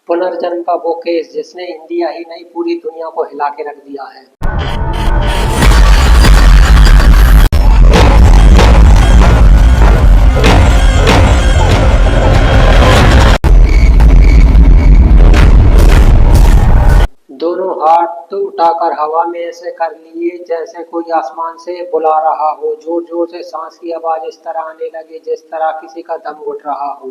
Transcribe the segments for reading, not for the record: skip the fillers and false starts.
पुनर्जन्म का वो केस जिसने इंडिया ही नहीं पूरी दुनिया को हिला के रख दिया है। दोनों हाथ उठाकर हवा में ऐसे कर लिए जैसे कोई आसमान से बुला रहा हो। जोर जोर से सांस की आवाज इस तरह आने लगी जिस तरह किसी का दम घुट रहा हो।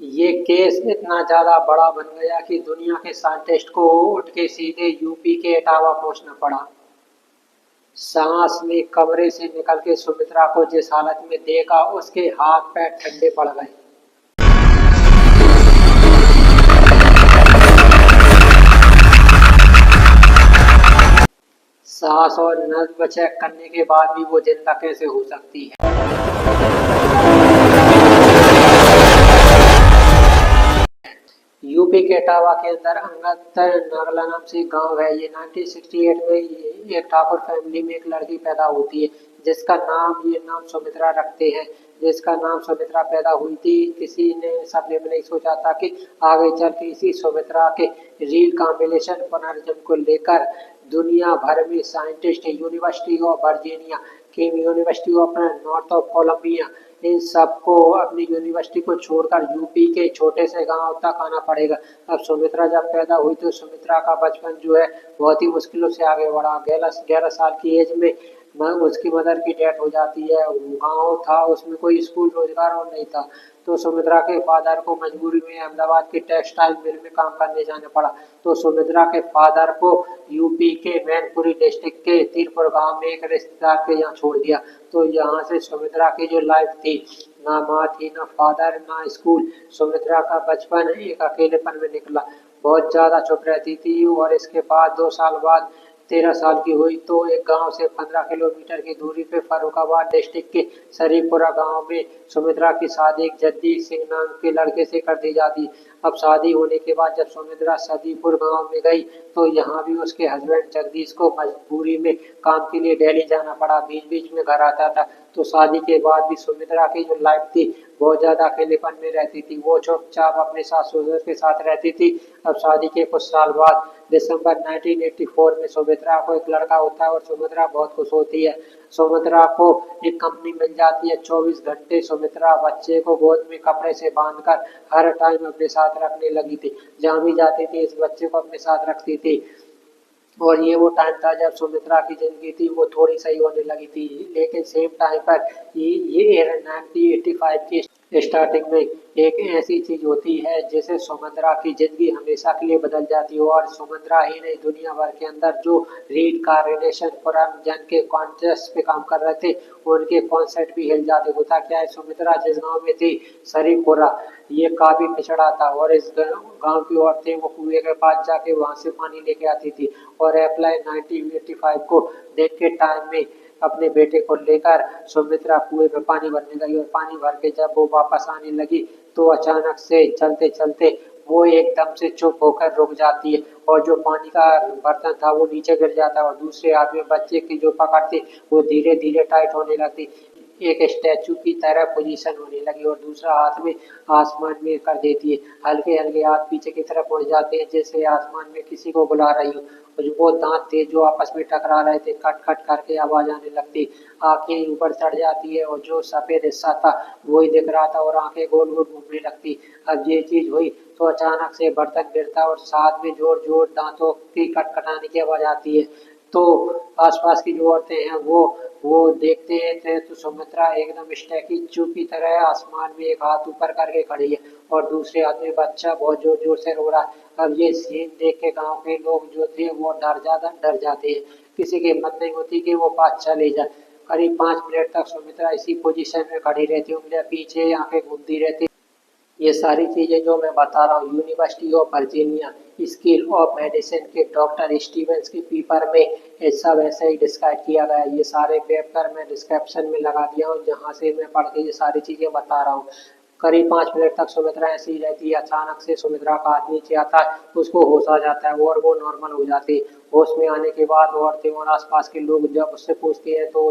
ये केस इतना ज्यादा बड़ा बन गया कि दुनिया के साइंटिस्ट को उठ के सीधे यूपी के इटावा पहुंचना पड़ा। सांस में कमरे से निकल के सुमित्रा को जिस हालत में देखा उसके हाथ पैर ठंडे पड़ गए। सांस और नब्ज चेक करने के बाद भी वो जिंदा कैसे हो सकती है। यूपी के इटावा के अंदर अंगत्तर नागला नाम से गांव है। ये 1968 में एक ठाकुर फैमिली में एक लड़की पैदा होती है जिसका नाम सुमित्रा रखते हैं। जिसका नाम सुमित्रा पैदा हुई थी, किसी ने सपने में नहीं सोचा था कि आगे चल के इसी सुमित्रा के रील कॉम्बिनेशन पुनर्जन्म को लेकर दुनिया भर में साइंटिस्ट, यूनिवर्सिटी ऑफ वर्जीनिया, किम university of North of Columbia, इन सबको अपनी यूनिवर्सिटी को छोड़कर यूपी के छोटे से गांव तक आना पड़ेगा। अब सुमित्रा जब पैदा हुई तो सुमित्रा का बचपन जो है बहुत ही मुश्किलों से आगे बढ़ा। 11 साल की एज में उसकी मदर की डेथ हो जाती है। गांव था, उसमें कोई स्कूल रोजगार और नहीं था, तो सुमित्रा के फादर को मजबूरी में अहमदाबाद के टेक्सटाइल मिल में काम करने जाना पड़ा। तो सुमित्रा के फादर को यूपी के मैनपुरी डिस्ट्रिक्ट के तीरपुर गांव में एक रिश्तेदार के यहाँ छोड़ दिया। तो यहाँ से सुमित्रा की जो लाइफ थी, ना माँ थी, ना फादर, ना स्कूल, सुमित्रा का बचपन एक अकेलेपन में निकला। बहुत ज्यादा चुप रहती थी और इसके बाद 2 साल बाद 13 साल की हुई तो एक गांव से 15 किलोमीटर की दूरी पे फर्रुखाबाद डिस्ट्रिक्ट के शरीफपुरा गांव में सुमित्रा की शादी एक जगदीश सिंह नाम के लड़के से कर दी जाती। अब शादी होने के बाद जब सुमित्रा सदीपुर गांव में गई तो यहाँ भी उसके हस्बैंड जगदीश को मजबूरी में काम के लिए दिल्ली जाना पड़ा। बीच बीच में घर आता था। तो शादी के बाद भी सुमित्रा की जो लाइफ थी बहुत ज्यादा अकेलेपन में रहती थी। वो चुपचाप अपने सास ससुर के साथ रहती थी। अब शादी के कुछ साल बाद दिसंबर 1984 में सुमित्रा को एक लड़का होता है और सुमित्रा बहुत खुश होती है। सुमित्रा को एक कंपनी मिल जाती है। 24 घंटे सुमित्रा बच्चे को गोद में कपड़े से बांधकर हर टाइम अपने साथ रखने लगी थी। जहाँ भी जाती थी इस बच्चे को अपने साथ रखती थी। और ये वो टाइम था जब सुमित्रा की जिंदगी थी वो थोड़ी सही होने लगी थी। लेकिन सेम टाइम पर ये 1985 की स्टार्टिंग में एक ऐसी चीज होती है जिसे सुमित्रा की जिंदगी हमेशा के लिए बदल जाती है। और सुमित्रा ही नहीं, दुनिया भर के अंदर जो रीड कार्नेशन पुनर्जन्म के कॉन्टेस्ट पे काम कर रहे थे उनके कॉन्सेप्ट भी हिल जाते। होता क्या है, सुमित्रा जिस गांव में थी शरीफपुरा, ये काफी पिछड़ा था और इस गांव की औरतें वो कुएं के पास जाके वहां से पानी लेके आती थी। और अप्रैल 1985 को दिन के टाइम में अपने बेटे को लेकर सुमित्रा कुएं में पानी भरने गई और पानी भर के जब वो वापस आने लगी तो अचानक से चलते चलते वो एकदम से चुप होकर रुक जाती है और जो पानी का बर्तन था वो नीचे गिर जाता है और दूसरे हाथ में बच्चे की जो पकड़ थी वो धीरे धीरे टाइट होने लगती। एक स्टैचू की तरह पोजीशन होने लगी और दूसरा हाथ में आसमान में कर देती है। हल्के हल्के हाथ पीछे की तरफ उड़ जाते हैं जैसे आसमान में किसी को बुला रही हो। और वो दांत थे जो आपस में टकरा रहे थे, कट कट करके आवाज आने लगती। आंखें ऊपर चढ़ जाती है और जो सफेद हिस्सा था वही दिख रहा था और आंखें गोल गोल घूमने लगती। अब ये चीज हुई तो अचानक से बर्तन गिरता और साथ में जोर जोर दांतों की कटकटाने की आवाज आती है। तो आसपास की जो औरतें हैं वो देखते हैं तो सुमित्रा एकदम स्टैचू की तरह आसमान में एक हाथ ऊपर करके खड़ी है और दूसरे हाथ में बच्चा बहुत जोर जोर से रो रहा है। अब ये सीन देख के गांव के लोग जो थे वो डर जाते हैं। किसी की हिम्मत नहीं होती कि वो पास चले जाए। करीब 5 मिनट तक सुमित्रा इसी पोजीशन में खड़ी रहती, उंगलियां पीछे, आंखें घूमती रहती। ये सारी चीजें जो मैं बता रहा हूँ university of Virginia school of medicine के डॉक्टर स्टीवेंस के पेपर में ये सब ऐसे ही डिस्क्राइब किया गया है। ये सारे पेपर मैं डिस्क्रिप्शन में लगा दिया हूँ जहाँ से मैं पढ़ के ये सारी चीजें बता रहा हूँ। करीब 5 मिनट तक सुमित्रा ऐसी ही रहती है। अचानक से सुमित्रा का हाथ नीचे आता है, उसको होश आ जाता है और वो नॉर्मल हो जाती है। होश में आने के बाद औरतें और आसपास के लोग जब उससे पूछती हैं तो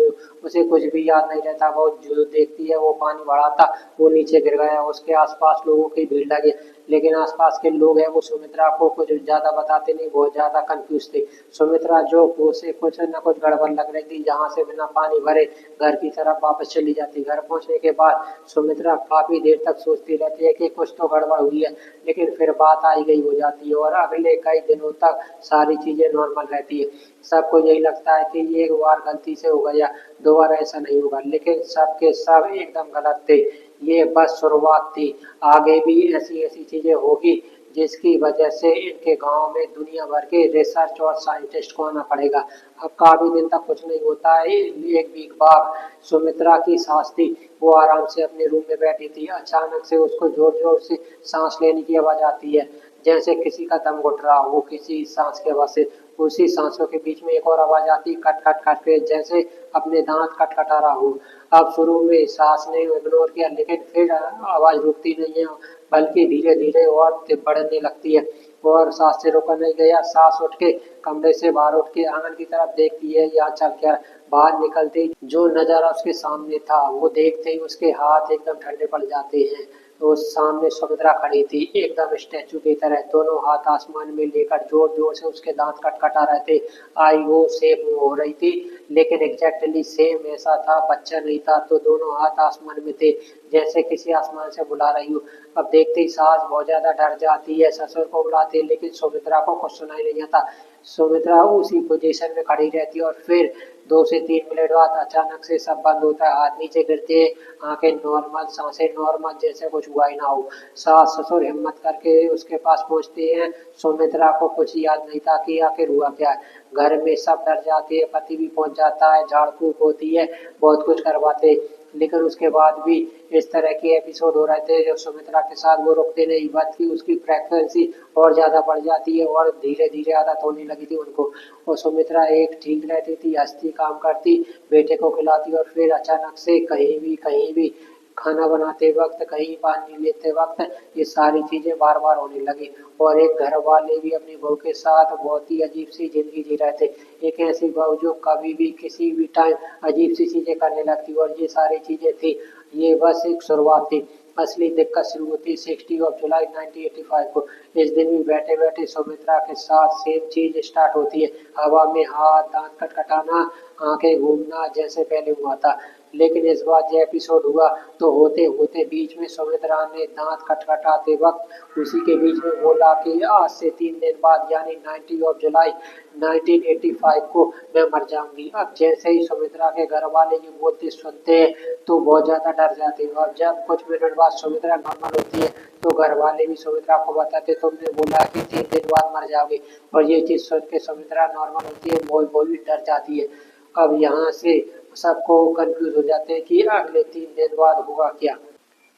उसे कुछ भी याद नहीं रहता। वो जो देखती है वो पानी भरा था, वो नीचे गिर गया। उसके आसपास लोगों की भीड़ लगी, लेकिन आसपास के लोग हैं वो सुमित्रा को कुछ ज्यादा बताते नहीं, बहुत ज्यादा कंफ्यूज थे। सुमित्रा जो उसे कुछ न कुछ गड़बड़ लग रही थी, जहाँ से बिना पानी भरे घर की तरफ वापस चली जाती। घर पहुंचने के बाद सुमित्रा काफी देर तक सोचती रहती है कि कुछ तो गड़बड़ हुई है, लेकिन फिर बात आई गई हो जाती है और अगले कई दिनों तक सारी चीजें नॉर्मल रहती है। सबको यही लगता है कि ये एक बार गलती से हो गया, दोबारा ऐसा नहीं होगा, लेकिन सबके सब एकदम गलत थे। ये बस शुरुआत थी, आगे भी ऐसी ऐसी चीजें होगी जिसकी वजह से इनके गांव में दुनिया भर के रिसर्च और साइंटिस्ट को आना पड़ेगा। अब काफी दिन तक कुछ नहीं होता है। एक वीक बाद सुमित्रा की सास थी, वो आराम से अपने रूम में बैठी थी। अचानक से उसको जोर जोर से सांस लेने की आवाज आती है, जैसे किसी का दम घुट रहा हो किसी सांस के आवाज से। उसी सांसों के बीच में एक और आवाज आती, कट कट कट के, जैसे अपने दांत खटखटा रहा हो। अब शुरू में सांस ने इग्नोर किया, लेकिन फिर आवाज रुकती नहीं है, बल्कि धीरे धीरे और बढ़ने लगती है। और सांस से रोका नहीं गया, सांस उठ के कमरे से बाहर उठ के आंगन की तरफ देखती है, यहाँ चल क्या। बाहर निकलते ही जो नजारा उसके सामने था वो देखते ही उसके हाथ एकदम ठंडे पड़ जाते हैं। तो सामने सुभद्रा खड़ी थी, एकदम स्टैचू की तरह, दोनों हाथ आसमान में लेकर जोर जोर से उसके दांत खटखटा रहे थे। आई वो सेम हो रही थी, लेकिन एग्जैक्टली सेम ऐसा था, बच्चा नहीं था। तो दोनों हाथ आसमान में थे, जैसे किसी आसमान से बुला रही हो। अब देखते ही सास बहुत ज्यादा डर जाती है, ससुर को बुलाती है, लेकिन सुमित्रा को कुछ सुनाई नहीं आता। सुमित्रा उसी पोजीशन में खड़ी रहती है और फिर 2 से 3 मिनट बाद अचानक से सब बंद होता है, हाथ नीचे गिरते हैं, आंखें नॉर्मल, सांसें नॉर्मल, जैसे कुछ हुआ ही ना हो। सास ससुर हिम्मत करके उसके पास पहुंचते हैं। सुमित्रा को कुछ याद नहीं था कि आखिर हुआ क्या है। घर में सब डर जाते हैं, पति भी पहुंच जाता है, झाड़ फूक होती है, बहुत कुछ करवाते, लेकिन उसके बाद भी इस तरह के एपिसोड हो रहे थे जो सुमित्रा के साथ, वो रुकते नहीं, बल्कि उसकी फ्रेक्वेंसी और ज्यादा बढ़ जाती है और धीरे धीरे आदत होने लगी थी उनको। और सुमित्रा एक ठीक रहती थी, हंसती, काम करती, बेटे को खिलाती, और फिर अचानक से कहीं भी खाना बनाते वक्त, कहीं पानी लेते वक्त, ये सारी चीजें बार बार होने लगी। और एक घर वाले भी अपनी बहू के साथ बहुत ही अजीब सी जिंदगी जी रहे थे। एक ऐसी बहू जो कभी भी किसी भी टाइम अजीब सी चीजें करने लगती, और ये सारी चीजें थी, ये बस एक शुरुआत थी। असली दिक्कत शुरू होती 60 जुलाई 1985 को। इस दिन भी बैठे बैठे सुमित्रा के साथ सेम चीज स्टार्ट होती है, हवा में हाथ, दांत खटखटाना, आंखें घूमना, जैसे पहले हुआ था। लेकिन इस बार जो एपिसोड हुआ, तो होते होते बीच में सुमित्रा ने दांत खटखटाते वक्त उसी के बीच में बोला कि आज से 3 दिन बाद, यानी 90 जुलाई 1985 को मैं मर जाऊंगी। अब जैसे ही सुमित्रा के घर वाले ये बोलते सुनते हैं तो बहुत ज्यादा डर जाते हैं। और जब कुछ मिनट बाद सुमित्रा नॉर्मल होती है, तो घर वाले भी सुमित्रा को बताते, तुमने बोला कि 3 दिन बाद मर जाओगे। और ये चीज सुन के सुमित्रा नॉर्मल होती है, वो भी डर जाती है। अब यहाँ से सबको कंफ्यूज हो जाते हैं कि अगले 3 दिन बाद हुआ क्या।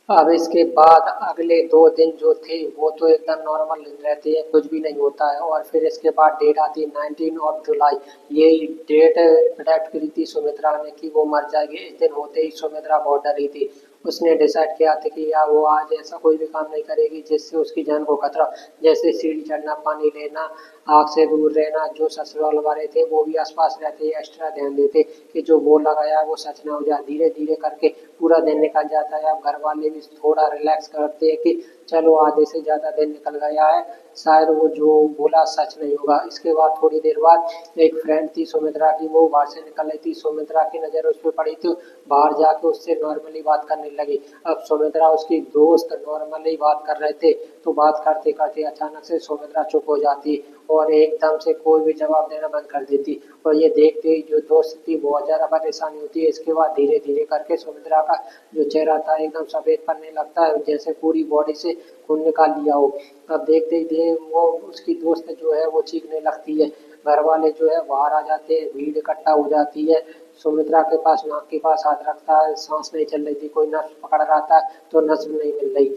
अब इसके बाद अगले 2 दिन जो थे वो तो एकदम नॉर्मल रहते हैं, कुछ भी नहीं होता है। और फिर इसके बाद डेट आती है 19 जुलाई। ये डेट प्रेडिक्ट करी थी सुमित्रा ने कि वो मर जाएगी। इस दिन होते ही सुमित्रा बहुत डरी थी। उसने डिसाइड किया था कि या वो आज ऐसा कोई भी काम नहीं करेगी जिससे उसकी जान को खतरा, जैसे सीढ़ी चढ़ना, पानी लेना, आग से दूर रहना। जो ससुराल वाले थे वो भी आसपास रहते, एक्स्ट्रा ध्यान देते कि जो बोला गया है वो सच ना हो जाए। धीरे धीरे करके पूरा दिन निकल जाता है। अब घर वाले भी थोड़ा रिलैक्स करते हैं कि चलो आधे से ज्यादा दिन निकल गया है, शायद वो जो बोला सच नहीं होगा। इसके बाद थोड़ी देर बाद एक फ्रेंड थी सुमित्रा की, वो बाहर से निकल रही थी। सुमित्रा की नजर उस पर पड़ी थी, बाहर जाके उससे नॉर्मली बात करने लगी। अब सुमित्रा उसकी दोस्त नॉर्मली बात कर रहे थे, तो बात करते करते अचानक से सुमित्रा चुप हो जाती और एकदम से कोई भी जवाब देना बंद कर देती। और ये देखते ही जो दोस्त थी बहुत ज्यादा परेशानी होती है। इसके बाद धीरे धीरे करके सुमित्रा का जो चेहरा था एकदम सफेद पड़ने लगता है, जैसे पूरी बॉडी से खून निकाल लिया हो। अब देखते ही देर वो उसकी दोस्त जो है वो चीखने लगती है। घर वाले जो है बाहर आ जाते हैं, भीड़ इकट्ठा हो जाती है। सुमित्रा के पास नाक के पास हाथ रखता है, सांस नहीं चल रही थी, कोई नस पकड़ रहा था तो नस नहीं मिल रही।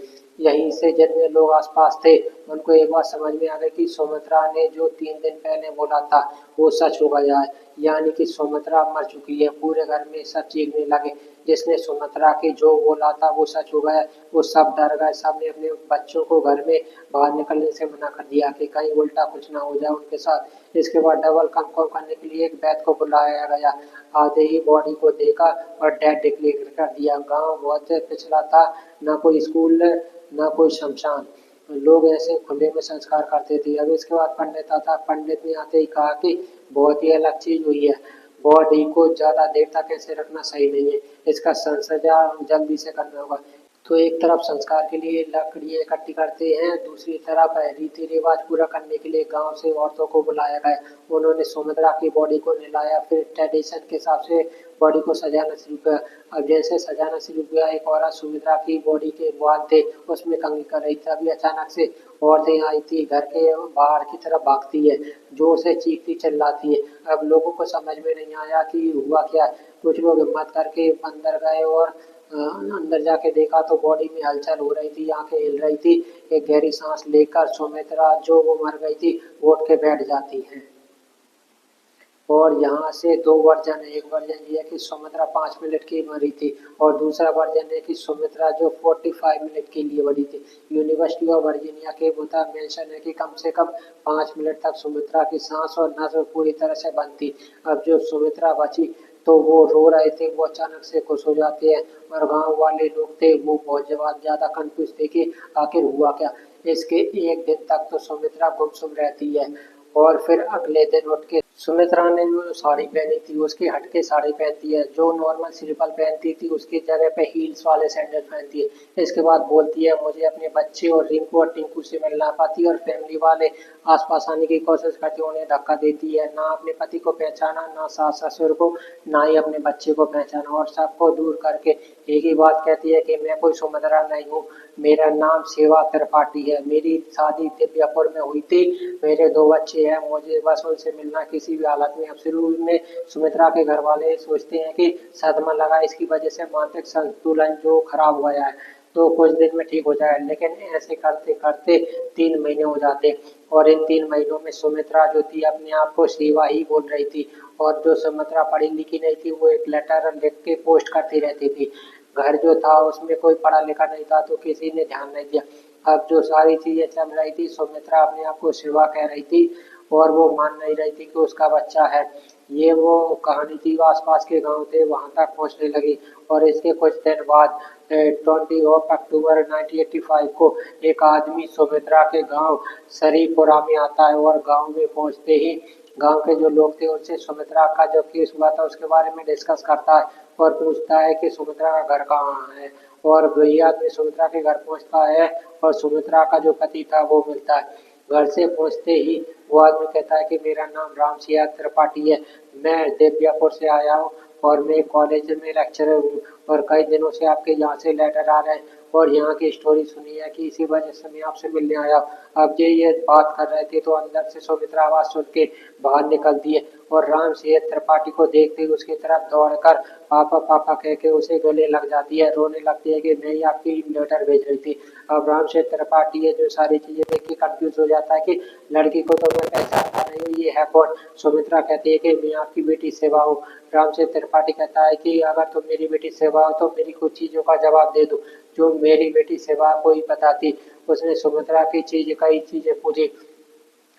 यहीं से जितने लोग आसपास थे उनको एक बात समझ में आ गई कि सुमित्रा ने जो 3 दिन पहले बोला था वो सच हो गया है, यानी कि सुमित्रा मर चुकी है। पूरे घर में सब चीखने लगे, जिसने सुमित्रा के जो बोला था वो सच हो गया। वो सब डर गए, सबने अपने बच्चों को घर में बाहर निकलने से मना कर दिया कि कहीं उल्टा कुछ ना हो जाए उनके साथ। इसके बाद डबल कंफर्म करने के लिए एक वैद्य को बुलाया गया। आधे ही बॉडी को देखा और डेड डिक्लेयर कर दिया। गांव बहुत पिछड़ा था, ना कोई स्कूल ना कोई शमशान, लोग ऐसे खुले में संस्कार करते थे। अब इसके बाद पंडित आता, पंडित ने आते ही कहा कि बहुत ही अलग चीज हुई है, बॉडी को ज्यादा देर तक ऐसे रखना सही नहीं है, इसका संस्कार जल्दी से करना होगा। तो एक तरफ संस्कार के लिए लकड़ियां इकट्ठी करते हैं, दूसरी तरफ रीति रिवाज पूरा करने के लिए गांव से औरतों को बुलाया गया। उन्होंने सुमित्रा की बॉडी को नहलाया, फिर ट्रेडिशन के हिसाब से बॉडी को सजाना शुरू किया। अब जैसे सजाना शुरू किया, एक औरत सुमित्रा की बॉडी के बाल थे उसमें कंघी कर रही थी। अभी अचानक से औरतें आई थी, घर के बाहर की तरफ भागती है, जोर से चीखती चिल्लाती है। अब लोगों को समझ में नहीं आया कि हुआ क्या। कुछ लोग हिम्मत करके अंदर गए और अंदर जाके देखा तो बॉडी में हलचल हो रही थी, आंखें हिल रही थी। एक गहरी सांस लेकर सुमित्रा जो वो मर गई थी वो उठ के बैठ जाती है। और यहाँ से दो वर्जन है, एक वर्जन ये है कि सुमित्रा 5 मिनट की मरी थी और दूसरा वर्जन है कि सुमित्रा जो 45 मिनट के लिए मरी थी। यूनिवर्सिटी ऑफ वर्जीनिया के मुताबिक मेंशन है कि कम से कम 5 मिनट तक सुमित्रा की सांस और नस पूरी तरह से बंद थी। अब जो सुमित्रा बची तो वो रो रहे थे, वो अचानक से खुश हो जाते हैं, और गांव वाले लोग थे वो बहुत ज्यादा कंफ्यूज थे कि आखिर हुआ क्या। इसके एक दिन तक तो सुमित्रा गुमसुम रहती है और फिर अगले दिन उठ के सुमित्रा ने जो साड़ी पहनी थी उसकी हटके साड़ी पहनती है, जो नॉर्मल सिंपल पहनती थी उसकी जगह पे हील्स वाले सैंडल पहनती है। इसके बाद बोलती है मुझे अपने बच्चे और रिंकू और टिंकू से मिलना। पाती और फैमिली वाले आसपास आने की कोशिश करते उन्हें धक्का देती है। ना अपने पति को पहचाना, ना सास ससुर को, ना ही अपने बच्चे को पहचाना, और सबको दूर करके एक ही बात कहती है कि मैं कोई सुमित्रा नहीं हूँ, मेरा नाम सेवा त्रिपाठी है, मेरी शादी दिव्यापुर में हुई थी, मेरे 2 बच्चे हैं, मुझे बस उनसे मिलना किसी भी हालत में। अब शुरू में सुमित्रा के घर वाले सोचते हैं कि सदमा लगा, इसकी वजह से मानसिक संतुलन जो खराब हो गया है तो कुछ दिन में ठीक हो जाए, लेकिन ऐसे करते करते 3 महीने हो जाते और इन 3 महीनों में सुमित्रा जो थी अपने आप को सेवा ही बोल रही थी। और जो सुमित्रा पढ़ी लिखी नहीं थी वो एक लेटर लिख के पोस्ट करती रहती थी। घर जो था उसमें कोई पढ़ा लिखा नहीं था तो किसी ने ध्यान नहीं दिया। अब जो सारी चीजें चल रही थी, सुमित्रा अपने आप को सेवा कह रही थी और वो मान नहीं रही थी कि उसका बच्चा है। ये वो कहानी थी, आसपास के गांव थे वहां तक पहुंचने लगी। और इसके कुछ दिन बाद 20 अक्टूबर 1985 को एक आदमी सुमित्रा के गांव सरीपुरा में आता है और गांव में पहुंचते ही गांव के जो लोग थे उनसे सुमित्रा का जो केस हुआ था उसके बारे में डिस्कस करता है और पूछता है कि सुमित्रा का घर कहाँ है। और वही आदमी सुमित्रा के घर पहुंचता है और सुमित्रा का जो पति था वो मिलता है। घर से पहुंचते ही वो आदमी कहता है कि मेरा नाम राम सिंह त्रिपाठी है, मैं दिव्यापुर से आया हूँ और मैं कॉलेज में लेक्चरर हूँ और कई दिनों से आपके यहाँ से लेटर आ रहे हैं और यहाँ की स्टोरी सुनी है कि इसी वजह से मैं आपसे मिलने आया। अब ये बात कर रहे थे तो अंदर से सुमित्रा आवाज सुन के बाहर निकलती है और राम सिंह त्रिपाठी को देखते ही उसकी तरफ दौड़कर पापा पापा कह के उसे गले लग जाती है, रोने लगती है कि मैं ही आपकी लेटर भेज रही थी। अब राम सिंह त्रिपाठी है जो सारी चीजें देख के कंफ्यूज हो जाता है कि लड़की को तो मैं पहचानता नहीं हूँ, ये है कौन। सुमित्रा कहती है कि मैं आपकी बेटी सेवा हूँ। राम सिंह त्रिपाठी कहता है कि अगर तुम मेरी बेटी सेवा हो तो मेरी कुछ चीजों का जवाब दे दो जो मेरी बेटी सेवा को ही बताती। उसने सुमित्रा की कई चीजें पूछी।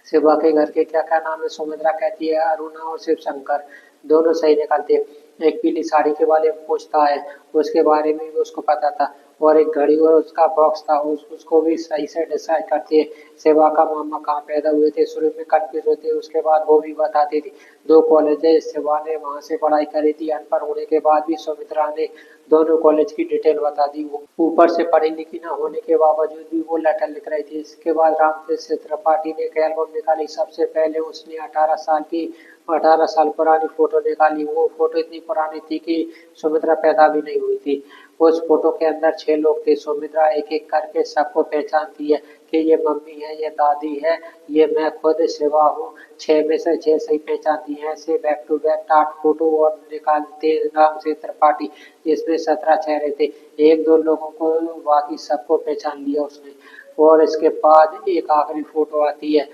शिवा के घर के क्या क्या नाम है, सुमित्रा कहती है अरुणा और शिव शंकर, दोनों सही निकलते हैं। एक पीली साड़ी के बारे में पूछता है, उसके बारे में भी उसको पता था, और एक घड़ी और उसका बॉक्स था उसको भी सही से डिसाइड करती है। सेवा का मामा कहाँ पैदा हुए थे, शुरू में कंफ्यूज होते उसके बाद वो भी बताती थी। 2 कॉलेज है, सेवा ने वहां से पढ़ाई करी थी, अनपढ़ होने के बाद भी सुमित्रा ने दोनों कॉलेज की डिटेल बता दी। वो ऊपर से पढ़ी लिखी न होने के बावजूद भी वो लेटर लिख रही थी। इसके बाद रामकृष्ण त्रिपाठी ने एक एल्बम निकाली। सबसे पहले उसने 18 साल पुरानी फोटो निकाली। वो फोटो इतनी पुरानी थी कि सुमित्रा पैदा भी नहीं हुई थी। उस फोटो के अंदर 6 लोग थे। सुमित्रा एक-एक करके सबको पहचानती है कि ये मम्मी है, ये दादी है, ये मैं खुद शिवा हूँ। 6 में से 6 सही पहचानती हैं। ऐसे बैक टू बैक 8 फोटो और निकालते राम से त्रिपाठी, जिसमें 17 चेहरे थे। 1-2 लोगों को, बाकी सबको पहचान लिया उसने। और इसके बाद एक आखिरी फोटो आती है,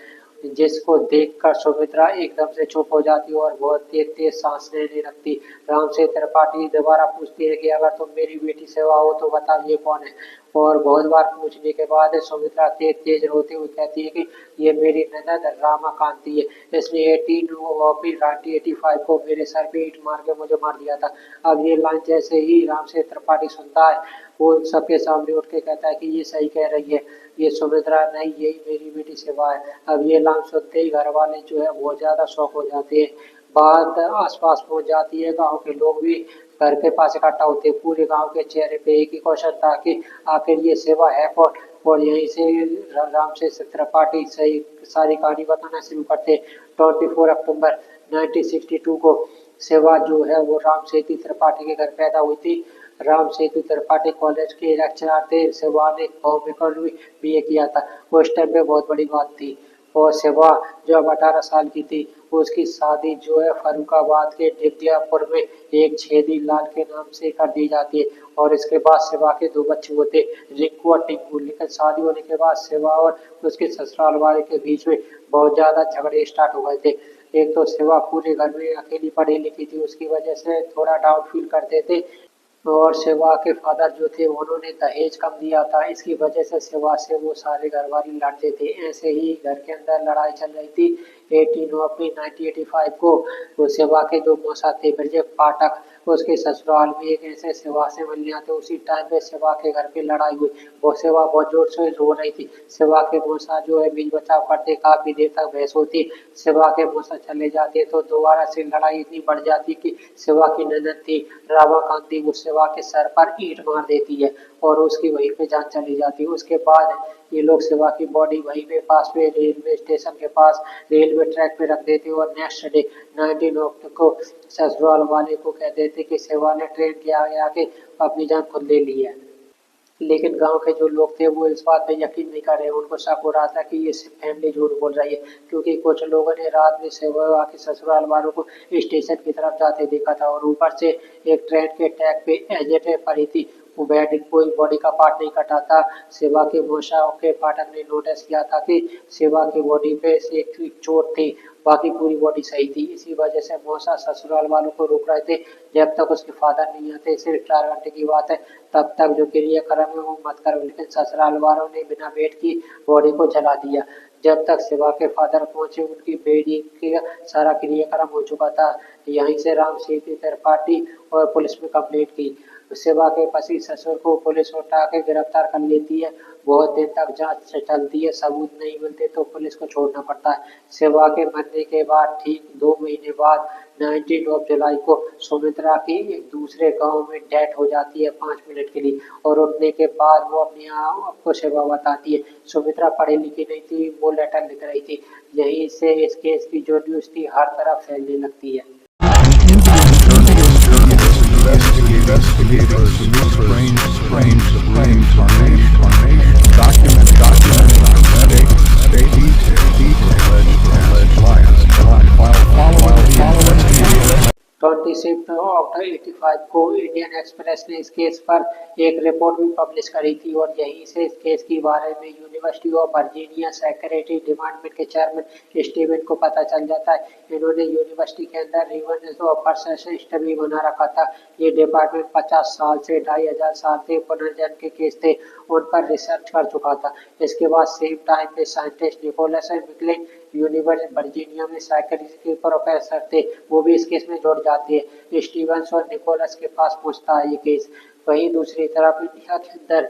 जिसको देखकर सुमित्रा एकदम से चुप हो जाती है और बहुत तेज तेज सांस लेने लगती। राम से त्रिपाठी दोबारा पूछती है कि अगर तुम मेरी बेटी सेवा हो तो बता ये कौन है। और बहुत बार पूछने के बाद सुमित्रा तेज तेज रोते हुए कहती है कि ये मेरी ननद रामा कांति है। इसने 1985 को मेरे सर पे ईंट मार के मुझे मार दिया था। अब ये लाइन जैसे ही राम से त्रिपाठी सुनता है, वो सबके सामने उठ के कहता है कि ये सही कह रही है, ये सुमित्रा नहीं, यही मेरी बेटी सेवा है। अब ये लाइन सुनते ही घर वाले जो है बहुत ज्यादा शौक हो जाते हैं। बात आसपास पहुंच जाती है, गांव के लोग भी घर के पास इकट्ठा होते हैं। पूरे गांव के चेहरे पे एक ही क्वेश्चन था कि आखिर ये सेवा है कौन। और यहीं से राम से त्रिपाठी सही सारी कहानी बताना शुरू करते। 24 अक्टूबर 1962 को सेवा जो है वो राम सेठी त्रिपाठी के घर पैदा हुई थी। राम सेतु त्रिपाठी कॉलेज के लेक्चरर थे। सेवा ने होम इकोनॉमी बीए किया था। उस टाइम पे बहुत बड़ी बात थी। और सेवा जो अब 18 साल की थी, उसकी शादी जो है फरुखाबाद के दिव्यापुर में एक छेदी लाल के नाम से कर दी जाती है। और इसके बाद सेवा के 2 बच्चे होते, रिंकू और टिंकू। लेकिन शादी होने के बाद सेवा और उसके ससुराल वाले के बीच में बहुत ज्यादा झगड़े स्टार्ट हो गए थे। एक तो सेवा पूरे घर में अकेली पढ़ी लिखी थी, उसकी वजह से थोड़ा डाउट फील करते थे। और सेवा के फादर जो थे उन्होंने दहेज कम दिया था, इसकी वजह से सेवा से वो सारे घर वाले लड़ते थे। ऐसे ही घर के अंदर लड़ाई चल रही थी। 1985 को वो सेवा के जो मौसा थे ब्रज पाठक, उसके ससुराल में एक ऐसे सेवा से मिलने आते। उसी टाइम पे सेवा के घर पे लड़ाई हुई। वो सेवा बहुत जोर से रो रही थी। सेवा के मौसा जो है बीच बचाव करते, काफी देर तक बहस होती। सेवा के मौसा चले जाते तो दोबारा से लड़ाई इतनी बढ़ जाती कि सेवा की ननद थी रामा कांति, वो सेवा के सर पर ईंट मार देती है और उसकी वहीं पे जान चली जाती है। उसके बाद ये लोग सेवा की बॉडी वहीं पे पास में रेलवे स्टेशन के पास रेलवे ट्रैक पे रख देते और नेक्स्ट डे 19 अक्टूबर को ससुराल वाले को कह देते कि सेवा ने ट्रेन के आगे आके अपनी जान खुद ले ली है। लेकिन गांव के जो लोग थे वो इस बात पे यकीन नहीं कर रहे। उनको शक हो रहा था कि ये फैमिली झूठ बोल रही है, क्योंकि कुछ लोगों ने रात में सेवा के ससुराल वालों को स्टेशन की तरफ जाते देखा था। और ऊपर से एक ट्रेन के ट्रैक पे एजेंट पड़ी थी, वो बेड कोई बॉडी का पार्ट नहीं कटा था। सेवा के मौसा के पाठक ने नोटिस किया था कि सेवा की बॉडी पे से एक चोट थी, बाकी पूरी बॉडी सही थी। इसी वजह से मौसा ससुराल वालों को रोक रहे थे जब तक उसके फादर नहीं आते। सिर्फ 4 घंटे की बात है, तब तक जो क्रियाक्रम है वो मत करो। लेकिन ससुराल वालों ने बिना वेट की बॉडी को जला दिया। जब तक सेवा के फादर पहुंचे, उनकी बेटी का सारा क्रियाक्रम हो चुका था। यहीं से राम सिंह त्रिपाठी और पुलिस में कंप्लेंट की। सेवा के पति ससुर को पुलिस उठा के गिरफ्तार कर लेती है। बहुत देर तक जांच चलती है, सबूत नहीं मिलते तो पुलिस को छोड़ना पड़ता है। सेवा के मरने के बाद ठीक 2 महीने बाद 19 जुलाई को सुमित्रा की एक दूसरे गांव में डेथ हो जाती है 5 मिनट के लिए। और उठने के बाद वो अपने आप को सेवा बताती है। सुमित्रा पढ़ी लिखी नहीं थी, वो लेटर लिख रही थी। यहीं से इस केस की जो न्यूज थी हर तरफ फैलने लगती है। Investigators strange reincarnation, document authentic, alleged liars, following the investigator. 26 अक्टूबर 85 को इंडियन एक्सप्रेस ने इस केस पर एक रिपोर्ट भी पब्लिश करी थी। और यहीं से इस केस के बारे में university of Virginia secretary department के चेयरमैन स्टीवन को पता चल जाता है। इन्होंने यूनिवर्सिटी के अंदर रिवर्स ऑफ सिस्टम भी बना रखा था। ये डिपार्टमेंट 50 साल से 2500 साल से पुनर्जन्म के केस थे, उन पर रिसर्च कर चुका था। इसके बाद सेम टाइम पे साइंटिस्ट निकोलस मिकलिन यूनिवर्सिटी वर्जीनिया में साइकोलॉजी के प्रोफेसर थे, वो भी इस केस में जुड़ जाते हैं। स्टीवंस और निकोलस के पास पहुंचता है ये केस। वहीं दूसरी तरफ इंडिया के अंदर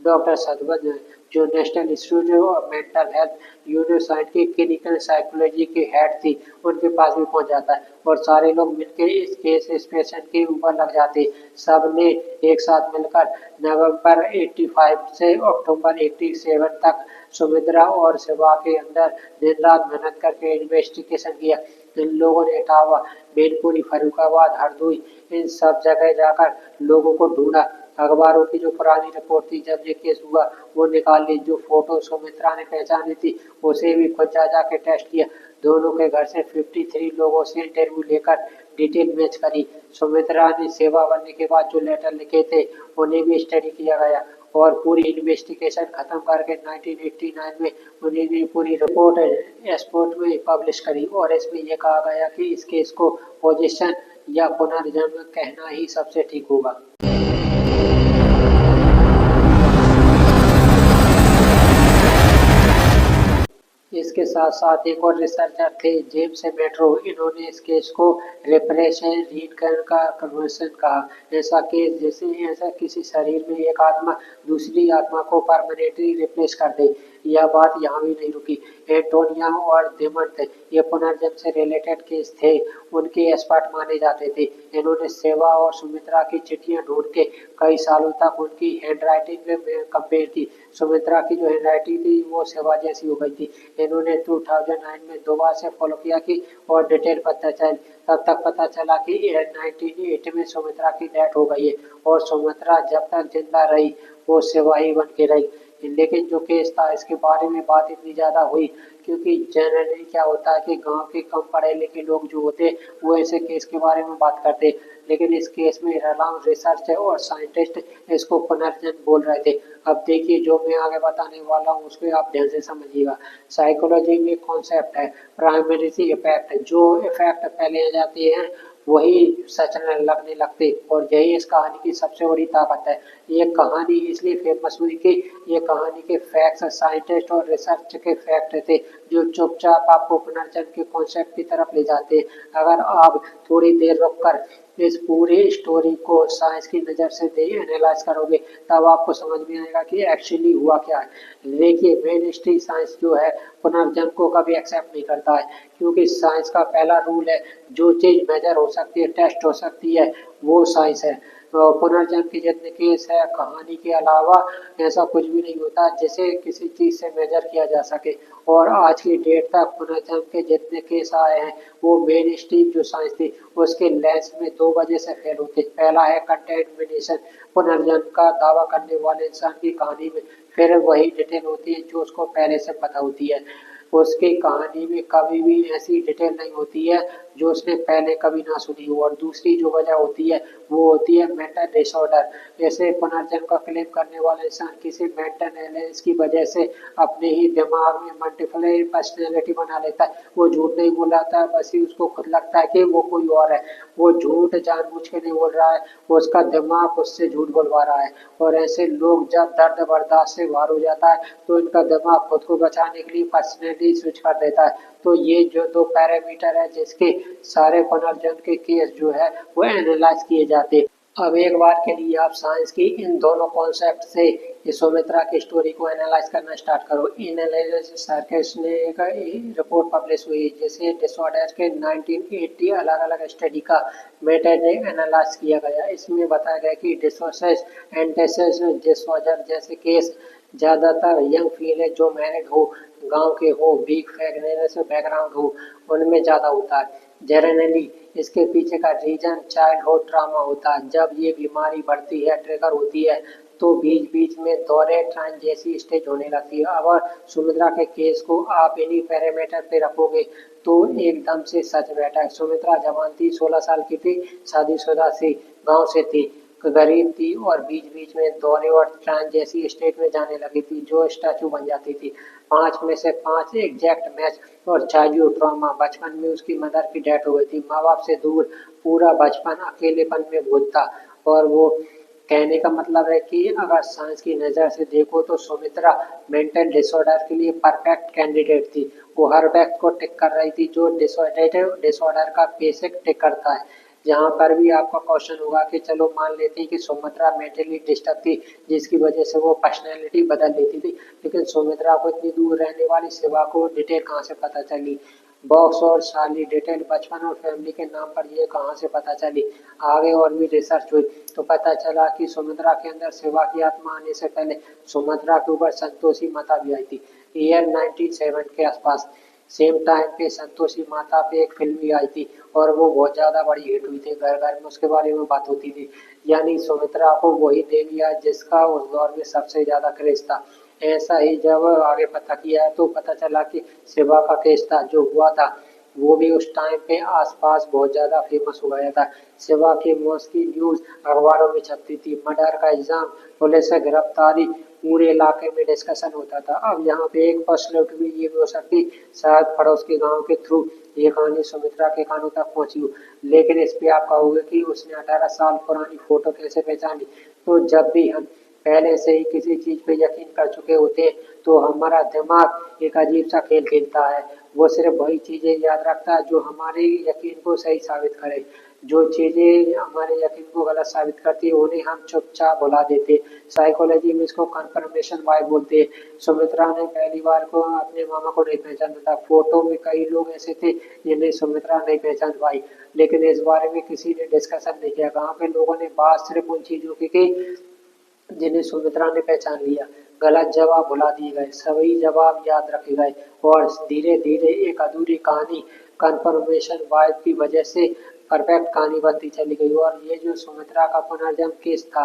डॉक्टर सदवन जो National Institute of Mental Health यूनिसाइड की क्लिनिकल साइकोलॉजी के हेड थी, उनके पास भी पहुंच जाता है। और सारे लोग मिलकर इस केस इस पेशेंट के ऊपर लग जाते। सब ने एक साथ मिलकर नवंबर 85 से अक्टूबर 87 तक सुमित्रा और सेवा के अंदर दिन रात मेहनत करके इन्वेस्टिगेशन किया। इन लोगों ने इटावा, बेनपुरी, फरुखाबाद, हरदोई, इन सब जगह जाकर लोगों को ढूंढा। अखबारों की जो पुरानी रिपोर्ट थी जब ये केस हुआ वो निकाल ली, जो फोटो सुमित्रा ने पहचानी थी उसे भी खुद जा जाके टेस्ट किया। दोनों के घर से 53 लोगों से इंटरव्यू लेकर डिटेल मैच करी। सुमित्रा ने सेवा बनने के बाद जो लेटर लिखे थे उन्हें भी स्टडी किया गया और पूरी इन्वेस्टिगेशन खत्म करके 1989 में उन्होंने पूरी रिपोर्ट एक्सपोर्ट में पब्लिश करी और इसमें यह कहा गया कि इस केस को पोजीशन या पुनर्जन्म कहना ही सबसे ठीक होगा। इसके साथ साथ एक और रिसर्चर थे जेम्स मेट्रो, इन्होंने इस केस को रिप्रेशन रीइंकार्नेशन कहा। ऐसा केस ऐसा किसी शरीर में एक आत्मा दूसरी आत्मा को परमानेंटली रिप्लेस कर दे। यह बात यहाँ भी नहीं रुकी। एंटोनिया और देमंट ये पुनर्जन्म से रिलेटेड केस थे, उनके एक्सपर्ट माने जाते थे। इन्होंने सेवा और सुमित्रा की चिट्ठियां ढूंढ के कई सालों तक उनकी हैंडराइटिंग में कंपेयर की। सुमित्रा की जो हैंडराइटिंग थी वो सेवा जैसी हो गई थी। इन्होंने 2009 में दोबारा से फॉलो किया कि और डिटेल पता चल, तब तक पता चला कि 1980 में सुमित्रा की डेथ हो गई है और सुमित्रा जब तक जिंदा रही वो सेवा ही बन के रही। लेकिन जो केस था इसके बारे में बात इतनी ज्यादा हुई क्योंकि जनरली क्या होता है कि गांव के कम पढ़े लिखे लोग जो होते वो ऐसे केस के बारे में बात करते, लेकिन इस केस में रलाउंड रिसर्च और साइंटिस्ट इसको पुनर्जन्म बोल रहे थे। अब देखिए जो मैं आगे बताने वाला हूँ उसको आप ध्यान से समझिएगा। साइकोलॉजी में कॉन्सेप्ट है प्राइमरी इफेक्ट, जो इफेक्ट पहले आ जाते हैं वही सच लगने लगते और यही इस कहानी की सबसे बड़ी ताकत है। ये कहानी इसलिए फेमस हुई कि ये कहानी के फैक्ट्स साइंटिस्ट और रिसर्च के फैक्ट थे जो चुपचाप आपको पुनर्जन्म के कॉन्सेप्ट की तरफ ले जाते हैं। अगर आप थोड़ी देर रुककर इस पूरी स्टोरी को साइंस की नज़र से एनालाइज करोगे तब आपको समझ में आएगा कि एक्चुअली हुआ क्या है। देखिए मेन स्ट्रीम साइंस जो है पुनर्जन्म को कभी एक्सेप्ट नहीं करता है क्योंकि साइंस का पहला रूल है जो चीज़ मेजर हो सकती है, टेस्ट हो सकती है, वो साइंस है। तो पुनर्जन्म के जितने केस है कहानी के अलावा ऐसा कुछ भी नहीं होता जिसे किसी चीज़ से मेजर किया जा सके। और आज की डेट तक पुनर्जन्म के जितने केस आए हैं वो मेन स्ट्रीम जो साइंस थी उसके लेंस में दो वजह से फेल होते। पहला है कंटेमिनेशन, पुनर्जन्म का दावा करने वाले इंसान की कहानी में फिर वही डिटेल होती है जो उसको पहले से पता होती है। उसकी कहानी में कभी भी ऐसी डिटेल नहीं होती है जो उसने पहले कभी ना सुनी हो। और दूसरी जो वजह होती है वो होती है मेंटल डिसऑर्डर। जैसे पुनर्जन्म का क्लेम करने वाला इंसान किसी मेंटल इलनेस की वजह से अपने ही दिमाग में मल्टीपल पर्सनैलिटी बना लेता है। वो झूठ नहीं बोलाता है, बस ही उसको खुद लगता है कि वो कोई और है। वो झूठ जानबूझ के नहीं बोल रहा है, उसका दिमाग उससे झूठ बोलवा रहा है। और ऐसे लोग जब दर्द बर्दाश्त से बाहर हो जाता है तो इनका दिमाग खुद को बचाने के लिए पर्सनैलिटी स्विच कर देता है। तो ये जो दो पैरामीटर है जिसके सारे पुनर्जन्म के केस जो है वो एनालाइज किए जाते हैं। अब एक बार के लिए आप साइंस की इन दोनों कॉन्सेप्ट से सुमित्रा की स्टोरी को एनालाइज करना स्टार्ट करो। इन एनालिसिस सर्कस ने एक रिपोर्ट पब्लिश हुई जिसे डिसऑर्डर के 1980 अलग अलग स्टडी का मेथड एनालाइज किया गया। इसमें बताया गया कि डिसोसिएशन एंटीसिस डिसऑर्डर जैसे केस ज़्यादातर यंग फीमेल जो मैरिड हो, गांव के हो, वीक फैमिली बैकग्राउंड हो उनमें ज़्यादा होता है। जनरली इसके पीछे का रीजन चाइल्डहुड ट्रॉमा होता है। जब ये बीमारी बढ़ती है, ट्रिगर होती है तो बीच बीच में दौरे ट्रांस जैसी स्टेज होने लगती है। अगर सुमित्रा के केस को आप इन्हीं पैरामीटर पे रखोगे तो एकदम से सच बैठा है। सुमित्रा जवान थी, 16 साल की थी, शादीशुदा थी, गांव से थी, गरीब थी और बीच बीच में दौरे और ट्रांस जैसी स्टेट में जाने लगी थी जो स्टैचू बन जाती थी। 5 में से 5 एग्जैक्ट मैच। और चाइल्डहुड ट्रॉमा, बचपन में उसकी मदर की डेथ हो गई थी, माँ बाप से दूर पूरा बचपन अकेलेपन में गुजरा। और वो कहने का मतलब है कि अगर साइंस की नज़र से देखो तो सुमित्रा मेंटल डिसऑर्डर के लिए परफेक्ट कैंडिडेट थी। वो हर व्यक्ति को टिक कर रही थी जो डिसऑर्डर का बेसिक टिक करता है। जहाँ पर भी आपका क्वेश्चन होगा कि चलो मान लेते हैं कि सुमित्रा मेंटली डिस्टर्ब थी जिसकी वजह से वो पर्सनैलिटी बदल लेती थी, लेकिन सुमित्रा को इतनी दूर रहने वाली सेवा को डिटेल कहाँ से पता चली? बॉक्स और शाली डिटेल बचपन और फैमिली के नाम पर ये कहाँ से पता चली? आगे और भी रिसर्च हुई तो पता चला कि सुमित्रा के अंदर सेवा की आत्मा आने से पहले सुमित्रा के ऊपर संतोषी माता भी आई थी ईयर 97 के आसपास। सेम टाइम पे संतोषी माता पे एक फिल्म भी आई थी और वो बहुत ज़्यादा बड़ी हिट हुई थी, घर घर में उसके बारे में बात होती थी। यानी सुमित्रा को वही दे दिया जिसका उस दौर में सबसे ज़्यादा क्रेज था। ऐसा ही जब आगे पता किया तो पता चला कि शिवा का केस था जो हुआ था वो भी उस टाइम पे आसपास बहुत ज़्यादा फेमस हो गया था। शिवा की मौत की न्यूज़ अखबारों में छपती थी, मर्डर का इल्ज़ाम, पुलिस से गिरफ्तारी, पूरे इलाके में डिस्कशन होता था। अब यहाँ पे एक पॉसिबिलिटी भी ये भी हो सकती, शायद पड़ोस के गांव के थ्रू ये कहानी सुमित्रा के कानों तक पहुंची हो। लेकिन इस पे आप कहोगे कि उसने 18 साल पुरानी फोटो कैसे पहचानी। तो जब भी हम पहले से ही किसी चीज पे यकीन कर चुके होते हैं तो हमारा दिमाग एक अजीब सा खेल खेलता है। वो सिर्फ वही चीजें याद रखता है जो हमारे यकीन को सही साबित करे। जो चीजें हमारे यकीन को गलत साबित करती है उन्हें हम चुपचाप भुला देते। साइकोलॉजी में इसको कंफर्मेशन बाय बोलते हैं। सुमित्रा ने पहली बार को अपने मामा को नहीं पहचाना था। फोटो में कई लोग ऐसे थे जिन्हें सुमित्रा नहीं पहचान पाई, लेकिन इस बारे में किसी ने डिस्कशन नहीं किया। गाँव के लोगों ने बात सिर्फ उन चीजों की जिन्हें सुमित्रा ने पहचान लिया। गलत जवाब भुला दिए गए, सभी जवाब याद रखे गए और धीरे धीरे एक अधूरी कहानी कंफर्मेशन बायस की वजह से परफेक्ट कहानी बनती चली गई। और ये जो सुमित्रा का पुनर्जन्म केस था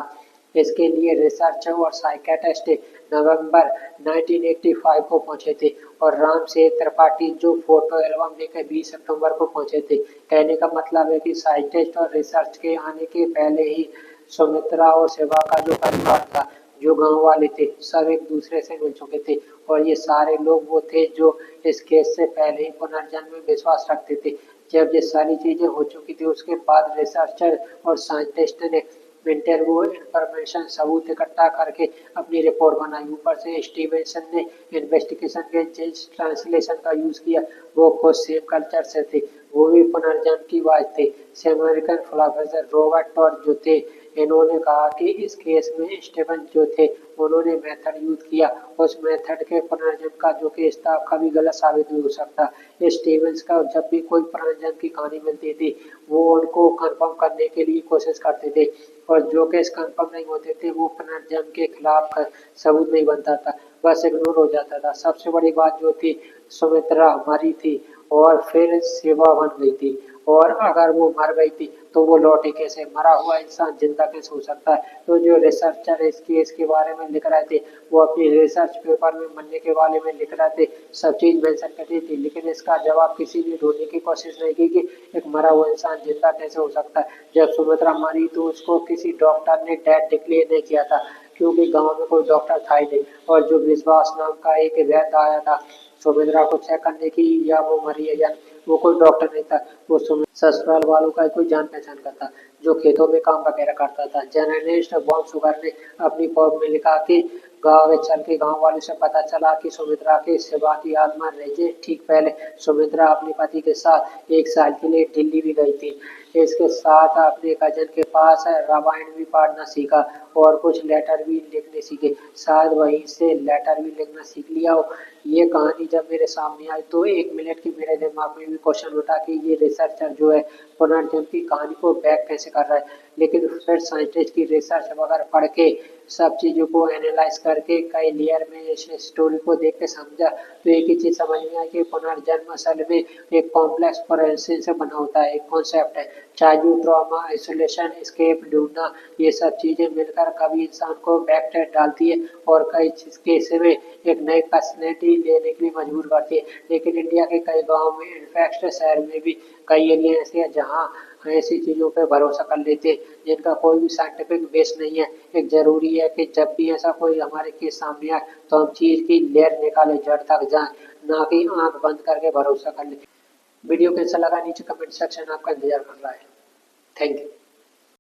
इसके लिए रिसर्चर और साइकेट्रिस्ट नवंबर 1985 को पहुंचे थे और राम से त्रिपाठी जो फोटो एल्बम लेकर 20 अक्टूबर को पहुंचे थे। कहने का मतलब है कि साइंटिस्ट और रिसर्च के आने के पहले ही सुमित्रा और शिवा का जो परिवार था, जो गांव वाले थे, सब एक दूसरे से मिल चुके थे और ये सारे लोग वो थे जो इस केस से पहले ही पुनर्जन्म में विश्वास रखते थे। जब ये सारी चीजें हो चुकी थी उसके बाद रिसर्चर और साइंटिस्ट ने इंटरव्यू इंफॉर्मेशन सबूत इकट्ठा करके अपनी रिपोर्ट बनाई। ऊपर से स्टीवेंसन ने इन्वेस्टिगेशन के जिस ट्रांसलेशन का यूज किया वो खुद सेम कल्चर से थे, वो भी पुनर्जन्म की बात थे। से अमेरिकन फिलोसोफर रॉबर्ट टॉर्च जो थे इन्होंने कहा कि इस केस में स्टीवन जो थे उन्होंने मेथड यूज किया, उस मेथड के पुनर्जन्म का जो केस था कभी गलत साबित नहीं हो सकता। स्टीवेंस का जब भी कोई पुनर्जन्म की कहानी मिलती थी वो उनको कंफर्म करने के लिए कोशिश करते थे और जो केस कंफर्म नहीं होते थे वो पुनर्जन्म के खिलाफ सबूत नहीं बनता था, बस इग्नोर हो जाता था। सबसे बड़ी बात जो थी सुमित्रा मरी थी और फिर शिवा बन गई थी और अगर वो मर गई थी तो वो लौटे कैसे, मरा हुआ इंसान जिंदा कैसे हो सकता है। तो जो रिसर्चर इस केस के बारे में लिख रहे थे वो अपनी रिसर्च पेपर में मरने के बारे में लिख रहे थे, सब चीज मेंशन करती थी, लेकिन इसका जवाब किसी ने ढूंढने की कोशिश नहीं की कि एक मरा हुआ इंसान जिंदा कैसे हो सकता है। जब सुमित्रा मरी तो उसको किसी डॉक्टर ने डेड डिक्लेयर नहीं किया था क्योंकि गाँव में कोई डॉक्टर था ही नहीं और जो विश्वास नाम का एक वैद्य आया था सुमित्रा को चेक करने की या वो मरी है या वो कोई डॉक्टर नहीं था, वो ससुराल वालों का कोई जान पहचान का था जो खेतों में काम वगैरह करता था। जर्नलिस्ट बॉब सुगर ने अपनी पॉप में लिखा कि गाँव में चल के गाँव वालों से पता चला कि सुमित्रा के शिवा की आत्मा रहे। ठीक पहले सुमित्रा अपने पति के साथ 1 साल के लिए दिल्ली भी गई थी। इसके साथ अपने कजन के पास रामायण भी पढ़ना सीखा और कुछ लेटर भी लिखने सीखे, शायद वहीं से लेटर भी लिखना सीख लिया हो। ये कहानी जब मेरे सामने आई तो 1 मिनट की मेरे दिमाग में भी क्वेश्चन उठा कि ये रिसर्चर जो है पुनर्जन्म की कहानी को बैक कैसे कर रहा है। लेकिन फिर साइंटिस्ट की रिसर्च वगैरह पढ़ के सब चीज़ों को एनालाइज करके कई लेयर में इस स्टोरी को देख के समझा तो एक ही चीज़ समझ में आई कि पुनर्जन्म असल में एक कॉम्प्लेक्स प्रोसेस से बना होता है, एक कॉन्सेप्ट है। चाइल्डहुड ट्रॉमा, आइसोलेशन, एस्केप ढूंढना, ये सब चीज़ें मिलकर कभी इंसान को बैक ट्रैक डालती है और कई केस में एक नई पर्सनैलिटी लेने के लिए मजबूर करती है। लेकिन इंडिया के कई गाँव में, इनफैक्ट शहर में भी कई एरिया ऐसे हैं जहाँ ऐसी चीज़ों पे भरोसा कर लेते हैं जिनका कोई भी साइंटिफिक बेस नहीं है। एक जरूरी है कि जब भी ऐसा कोई हमारे केस सामने आए तो हम चीज़ की लेयर निकाले, जड़ तक जाएं, ना कि आंख बंद करके भरोसा कर ले। वीडियो कैसा लगा नीचे कमेंट सेक्शन आपका इंतजार कर रहा है। Thank you.